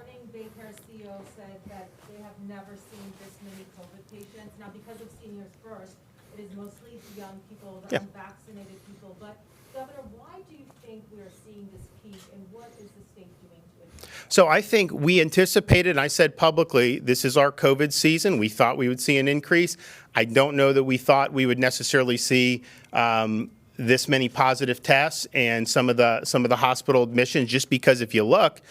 morning, Baycare CEO said that they have never seen this many COVID patients. Now, because of Seniors First, it is mostly young people, the unvaccinated people. But, Governor, why do you think we are seeing this peak, and what is the state doing to it? So I think we anticipated, and I said publicly, this is our COVID season. We thought we would see an increase. I don't know that we thought we would necessarily see this many positive tests and some of the hospital admissions, just because if you look,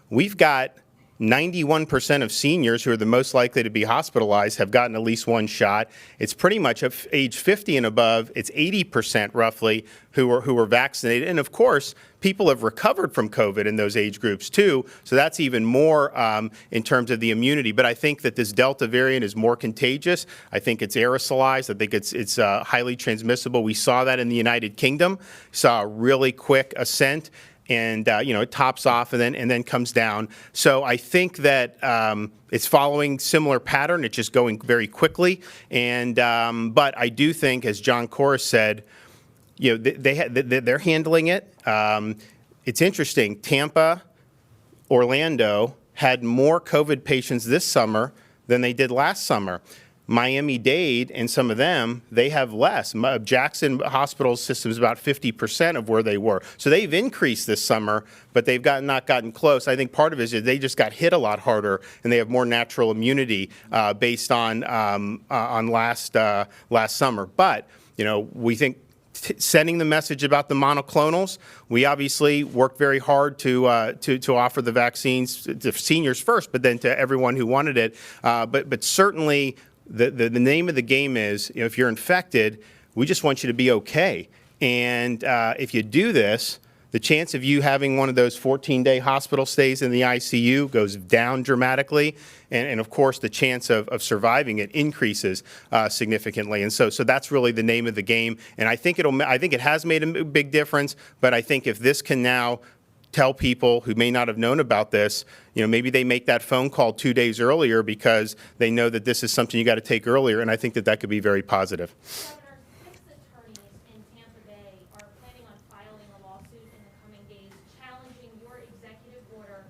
we've got 91% of seniors who are the most likely to be hospitalized have gotten at least one shot. It's pretty much of age 50 and above. It's 80% roughly who are vaccinated. And of course, people have recovered from COVID in those age groups too. So that's even more in terms of the immunity. But I think that this Delta variant is more contagious. I think it's aerosolized. I think it's highly transmissible. We saw that in the United Kingdom. Saw a really quick ascent. And it tops off and then comes down. So I think that it's following similar pattern. It's just going very quickly. And but I do think, as John Corus said, they're handling it. It's interesting. Tampa, Orlando had more COVID patients this summer than they did last summer. Miami-Dade and some of them, they have less. Jackson Hospital system is about 50% of where they were. So they've increased this summer, but they've not gotten close. I think part of it is they just got hit a lot harder, and they have more natural immunity based on last summer. But we think sending the message about the monoclonals, we obviously worked very hard to offer the vaccines to seniors first, but then to everyone who wanted it. But certainly. The name of the game is, if you're infected, we just want you to be okay. And if you do this, the chance of you having one of those 14-day hospital stays in the ICU goes down dramatically. And of course, the chance of surviving it increases significantly. And so that's really the name of the game. And I think it has made a big difference. But I think if this can now tell people who may not have known about this, maybe they make that phone call 2 days earlier because they know that this is something you got to take earlier, and I think that could be very positive. Governor, 6 attorneys in Tampa Bay are planning on filing a lawsuit in the coming days challenging your executive order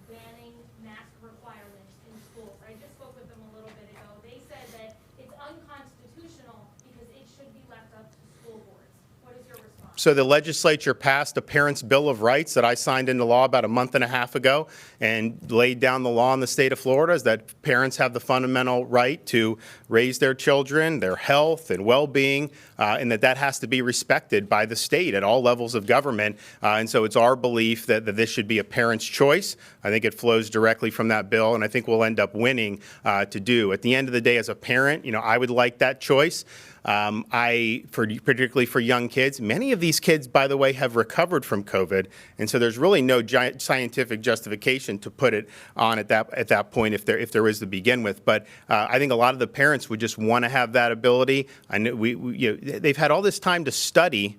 banning mask requirements in schools. I just spoke with them a little bit ago. They said that it's unconstitutional because it should be left up to school boards. What is your response? So the legislature passed a Parents' Bill of Rights that I signed into law about a month and a half ago and laid down the law in the state of Florida is that parents have the fundamental right to raise their children, their health and well-being, and that has to be respected by the state at all levels of government. And so it's our belief that this should be a parent's choice. I think it flows directly from that bill, and I think we'll end up winning to do. At the end of the day, as a parent, I would like that choice. Particularly for young kids, many of these kids, by the way, have recovered from COVID, and so there's really no scientific justification to put it on at that point if there is to begin with. But I think a lot of the parents would just want to have that ability. I know they've had all this time to study.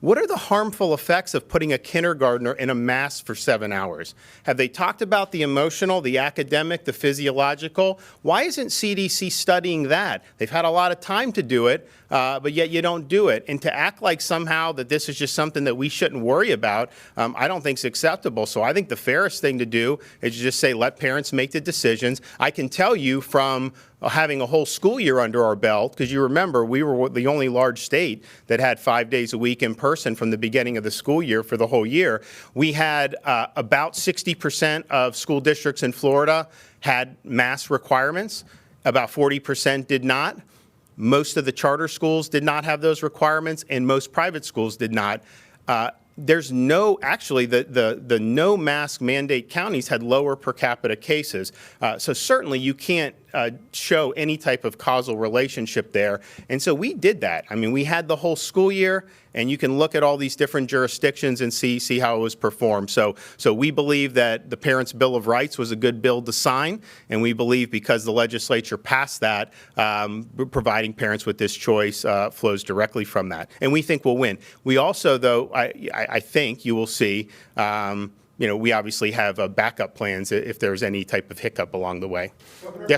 What are the harmful effects of putting a kindergartner in a mask for 7 hours? Have they talked about the emotional, the academic, the physiological? Why isn't CDC studying that? They've had a lot of time to do it, but yet you don't do it. And to act like somehow that this is just something that we shouldn't worry about, I don't think is acceptable. So I think the fairest thing to do is just say, let parents make the decisions. I can tell you from having a whole school year under our belt, because you remember we were the only large state that had 5 days a week in person from the beginning of the school year for the whole year. We had about 60% of school districts in Florida had mask requirements. About 40% did not. Most of the charter schools did not have those requirements, and most private schools did not. There's actually the no mask mandate counties had lower per capita cases. So certainly you can't show any type of causal relationship there. And so we did that. I mean, we had the whole school year, and you can look at all these different jurisdictions and see how it was performed. So we believe that the Parents' Bill of Rights was a good bill to sign, and we believe because the legislature passed that, providing parents with this choice flows directly from that. And we think we'll win. We also, though, I think you will see, we obviously have backup plans if there's any type of hiccup along the way. Yes.